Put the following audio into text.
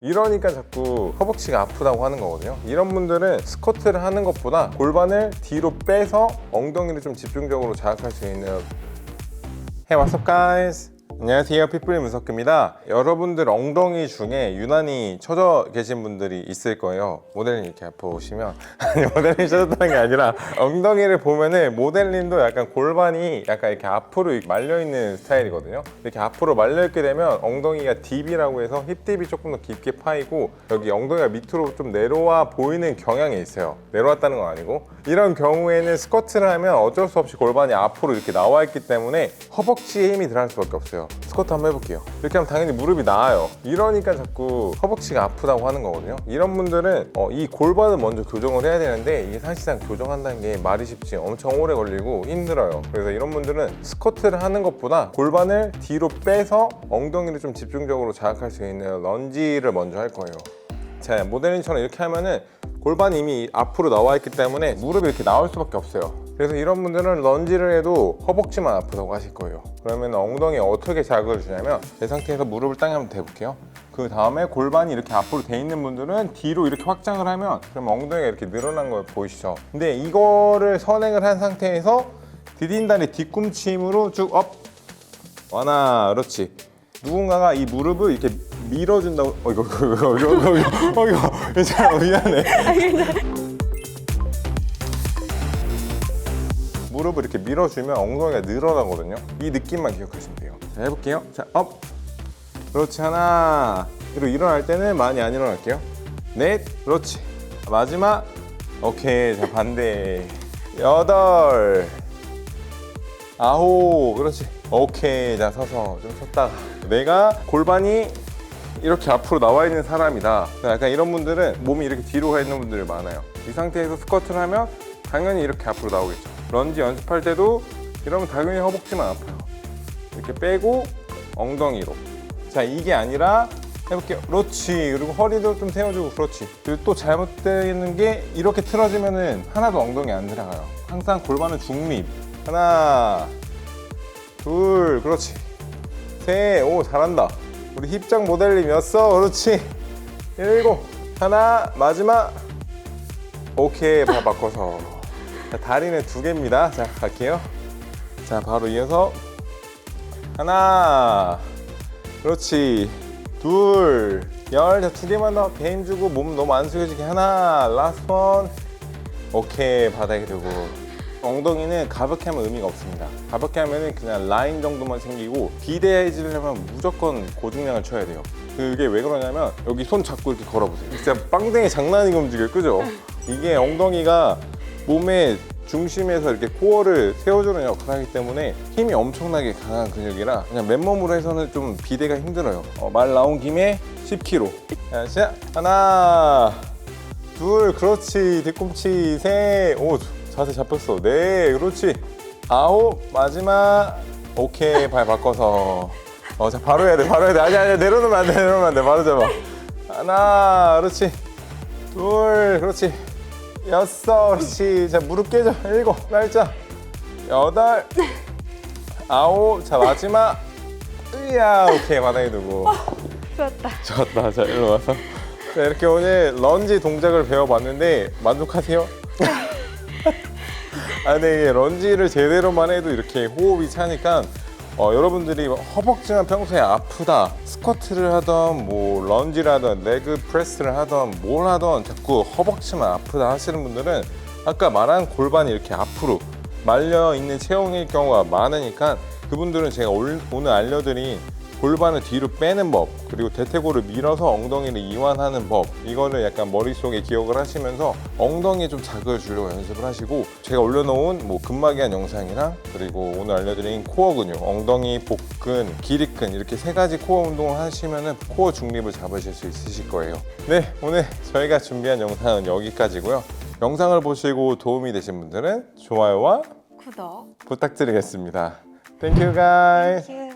이러니까 자꾸 허벅지가 아프다고 하는 거거든요. 이런 분들은 스쿼트를 하는 것보다 골반을 뒤로 빼서 엉덩이를 좀 집중적으로 자극할 수 있는 Hey, what's up guys? 안녕하세요, 핏불 문석규입니다. 여러분들 엉덩이 중에 유난히 처져 계신 분들이 있을 거예요. 모델링 이렇게 앞에 오시면 아니 모델링 처졌다는 게 아니라 엉덩이를 보면은 모델링도 약간 골반이 약간 이렇게 앞으로 말려있는 스타일이거든요. 이렇게 앞으로 말려있게 되면 엉덩이가 딥이라고 해서 힙딥이 조금 더 깊게 파이고 여기 엉덩이가 밑으로 좀 내려와 보이는 경향이 있어요. 내려왔다는 건 아니고 이런 경우에는 스쿼트를 하면 어쩔 수 없이 골반이 앞으로 이렇게 나와 있기 때문에 허벅지에 힘이 들어갈 수밖에 없어요. 스쿼트 한번 해볼게요. 이렇게 하면 당연히 무릎이 나아요. 이러니까 자꾸 허벅지가 아프다고 하는 거거든요. 이런 분들은 이 골반을 먼저 교정을 해야 되는데 이게 사실상 교정한다는 게 말이 쉽지 엄청 오래 걸리고 힘들어요. 그래서 이런 분들은 스쿼트를 하는 것보다 골반을 뒤로 빼서 엉덩이를 좀 집중적으로 자극할 수 있는 런지를 먼저 할 거예요. 자, 모델링처럼 이렇게 하면은 골반이 이미 앞으로 나와 있기 때문에 무릎이 이렇게 나올 수밖에 없어요. 그래서 이런 분들은 런지를 해도 허벅지만 아프다고 하실 거예요. 그러면 엉덩이에 어떻게 자극을 주냐면 이 상태에서 무릎을 땅에 한번 대볼게요. 그 다음에 골반이 이렇게 앞으로 돼 있는 분들은 뒤로 이렇게 확장을 하면 그럼 엉덩이가 이렇게 늘어난 거 보이시죠? 근데 이거를 선행을 한 상태에서 디딘 다리 뒤꿈치 힘으로 쭉 업 완화. 그렇지. 누군가가 이 무릎을 이렇게 밀어준다고. 이거 괜찮아. 미안해. 무릎을 이렇게 밀어주면 엉덩이가 늘어나거든요. 이 느낌만 기억하시면 돼요. 자, 해볼게요. 자, 업. 그렇지. 하나. 그리고 일어날 때는 많이 안 일어날게요. 넷. 그렇지. 마지막. 오케이. 자, 반대. 여덟. 아홉. 그렇지. 오케이. 자, 서서 좀 섰다가. 내가 골반이 이렇게 앞으로 나와 있는 사람이다. 약간 이런 분들은 몸이 이렇게 뒤로 가 있는 분들이 많아요. 이 상태에서 스쿼트를 하면 당연히 이렇게 앞으로 나오겠죠. 런지 연습할 때도 이러면 당연히 허벅지만 아파요. 이렇게 빼고 엉덩이로. 자, 이게 아니라 해볼게요. 그렇지. 그리고 허리도 좀 세워주고. 그렇지. 그리고 또 잘못되는 게 이렇게 틀어지면은 하나도 엉덩이 안 들어가요. 항상 골반은 중립. 하나, 둘, 그렇지. 셋, 오, 잘한다. 우리 힙장 모델님이었어. 그렇지. 일곱, 하나, 마지막. 오케이. 발 바꿔서. 자, 다리는 두 개입니다. 자, 갈게요. 자, 바로 이어서 하나, 그렇지. 둘, 열. 자, 두 개만 더. 배 힘주고 몸 너무 안 숙여지게. 하나, 라스트 원. 오케이. 바닥에 두고. 엉덩이는 가볍게 하면 의미가 없습니다. 가볍게 하면 그냥 라인 정도만 생기고 비대해지려면 무조건 고중량을 쳐야 돼요. 그게 왜 그러냐면 여기 손 잡고 이렇게 걸어보세요. 진짜 빵댕이 장난 아니게 움직여요. 그죠? 이게 엉덩이가 몸의 중심에서 이렇게 코어를 세워주는 역할을 하기 때문에 힘이 엄청나게 강한 근육이라 그냥 맨몸으로 해서는 좀 비대가 힘들어요. 말 나온 김에 10kg. 자, 시작. 하나, 둘, 그렇지. 뒤꿈치. 셋, 오, 자세 잡혔어. 네, 그렇지. 아홉, 마지막. 오케이. 발 바꿔서. 자, 바로 해야 돼. 바로 해야 돼. 아니야. 내려놓으면 안 돼. 내려놓으면 안 돼. 바로 잡아. 하나, 그렇지. 둘, 그렇지. 여섯, 그렇지. 자, 무릎 깨져. 일곱, 날짜. 여덟, 아홉. 자, 마지막. 으야, 오케이. 바닥에 두고. 좋았다. 좋았다. 자, 일로 와서. 자, 이렇게 오늘 런지 동작을 배워봤는데 만족하세요? 근데 이게 런지를 제대로만 해도 이렇게 호흡이 차니까 여러분들이 허벅지만 평소에 아프다, 스쿼트를 하던 뭐 런지를 하던 레그 프레스를 하던 뭘 하던 자꾸 허벅지만 아프다 하시는 분들은 아까 말한 골반이 이렇게 앞으로 말려 있는 체형일 경우가 많으니까 그분들은 제가 오늘 알려드린 골반을 뒤로 빼는 법, 그리고 대퇴골을 밀어서 엉덩이를 이완하는 법, 이거를 약간 머릿속에 기억을 하시면서 엉덩이에 좀 자극을 주려고 연습을 하시고, 제가 올려놓은 뭐 근막이한 영상이랑 그리고 오늘 알려드린 코어 근육, 엉덩이, 복근, 기립근 이렇게 세 가지 코어 운동을 하시면은 코어 중립을 잡으실 수 있으실 거예요. 네, 오늘 저희가 준비한 영상은 여기까지고요. 영상을 보시고 도움이 되신 분들은 좋아요와 구독 부탁드리겠습니다. Thank you guys. 땡큐.